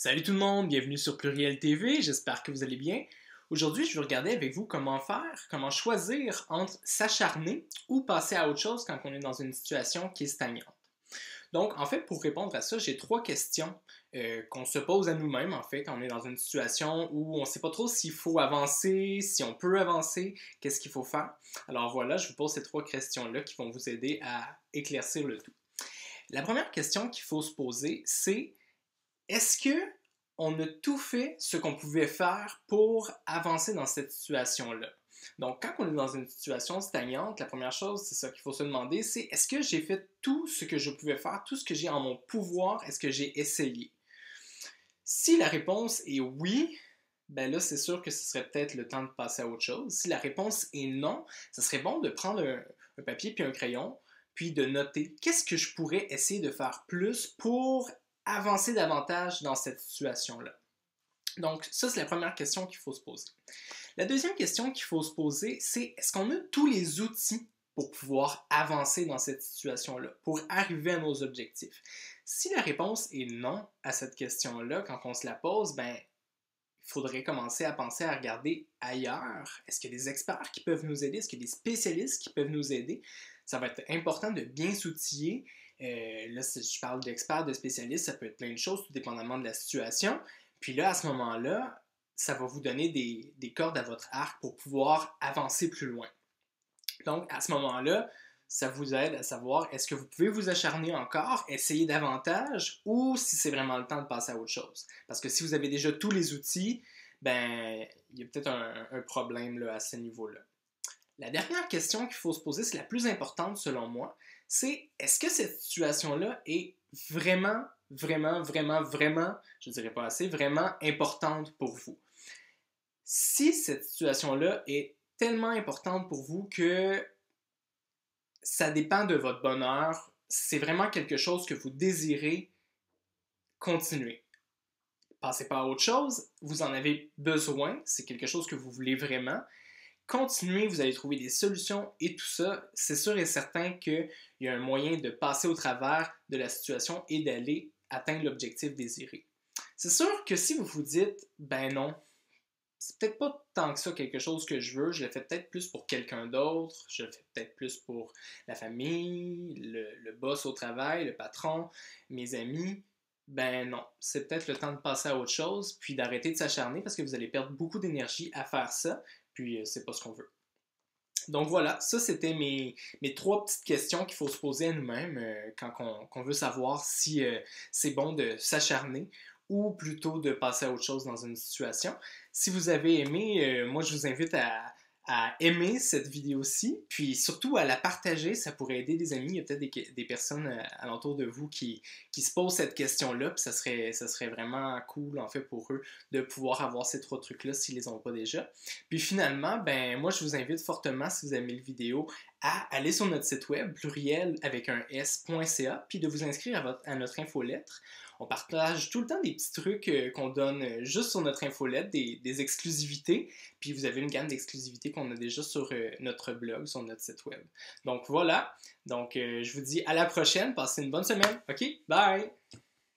Salut tout le monde, bienvenue sur Pluriel TV, j'espère que vous allez bien. Aujourd'hui, je vais regarder avec vous comment choisir entre s'acharner ou passer à autre chose quand on est dans une situation qui est stagnante. Donc, en fait, pour répondre à ça, j'ai trois questions qu'on se pose à nous-mêmes, en fait, quand on est dans une situation où on ne sait pas trop s'il faut avancer, si on peut avancer, qu'est-ce qu'il faut faire. Alors voilà, je vous pose ces trois questions-là qui vont vous aider à éclaircir le tout. La première question qu'il faut se poser, c'est est-ce que on a tout fait ce qu'on pouvait faire pour avancer dans cette situation-là? Donc, quand on est dans une situation stagnante, la première chose, c'est ça qu'il faut se demander, c'est est-ce que j'ai fait tout ce que je pouvais faire, tout ce que j'ai en mon pouvoir, est-ce que j'ai essayé? Si la réponse est oui, ben là, c'est sûr que ce serait peut-être le temps de passer à autre chose. Si la réponse est non, ce serait bon de prendre un papier puis un crayon, puis de noter qu'est-ce que je pourrais essayer de faire plus pour avancer davantage dans cette situation-là. Donc, ça, c'est la première question qu'il faut se poser. La deuxième question qu'il faut se poser, c'est est-ce qu'on a tous les outils pour pouvoir avancer dans cette situation-là, pour arriver à nos objectifs? Si la réponse est non à cette question-là, quand on se la pose, ben, il faudrait commencer à penser à regarder ailleurs. Est-ce qu'il y a des experts qui peuvent nous aider? Est-ce qu'il y a des spécialistes qui peuvent nous aider? Ça va être important de bien s'outiller. Là, si je parle d'experts, de spécialistes, ça peut être plein de choses, tout dépendamment de la situation. Puis là, à ce moment-là, ça va vous donner des cordes à votre arc pour pouvoir avancer plus loin. Donc, à ce moment-là, ça vous aide à savoir est-ce que vous pouvez vous acharner encore, essayer davantage, ou si c'est vraiment le temps de passer à autre chose. Parce que si vous avez déjà tous les outils, ben, il y a peut-être un problème là, à ce niveau-là. La dernière question qu'il faut se poser, c'est la plus importante selon moi, c'est est-ce que cette situation-là est vraiment, je dirais pas assez, vraiment importante pour vous? Si cette situation-là est tellement importante pour vous que ça dépend de votre bonheur, c'est vraiment quelque chose que vous désirez continuer. Passez pas à autre chose, vous en avez besoin, c'est quelque chose que vous voulez vraiment. Continuez, vous allez trouver des solutions et tout ça. C'est sûr et certain qu'il y a un moyen de passer au travers de la situation et d'aller atteindre l'objectif désiré. C'est sûr que si vous vous dites, ben non, c'est peut-être pas tant que ça quelque chose que je veux, je le fais peut-être plus pour quelqu'un d'autre, je le fais peut-être plus pour la famille, le boss au travail, le patron, mes amis. Ben non, c'est peut-être le temps de passer à autre chose, puis d'arrêter de s'acharner parce que vous allez perdre beaucoup d'énergie à faire ça, puis c'est pas ce qu'on veut. Donc voilà, ça c'était mes trois petites questions qu'il faut se poser à nous-mêmes quand on veut savoir si c'est bon de s'acharner ou plutôt de passer à autre chose dans une situation. Si vous avez aimé, moi je vous invite à aimer cette vidéo-ci, puis surtout à la partager, ça pourrait aider des amis. Il y a peut-être des personnes alentour de vous qui se posent cette question-là, puis ça serait vraiment cool en fait pour eux de pouvoir avoir ces trois trucs-là s'ils les ont pas déjà. Puis finalement, ben moi je vous invite fortement, si vous aimez la vidéo, à aller sur notre site web, pluriel avec un s.ca, puis de vous inscrire à notre infolettre. On partage tout le temps des petits trucs qu'on donne juste sur notre infolette, des exclusivités, puis vous avez une gamme d'exclusivités qu'on a déjà sur notre blog, sur notre site web. Donc voilà, donc je vous dis à la prochaine, passez une bonne semaine, ok? Bye!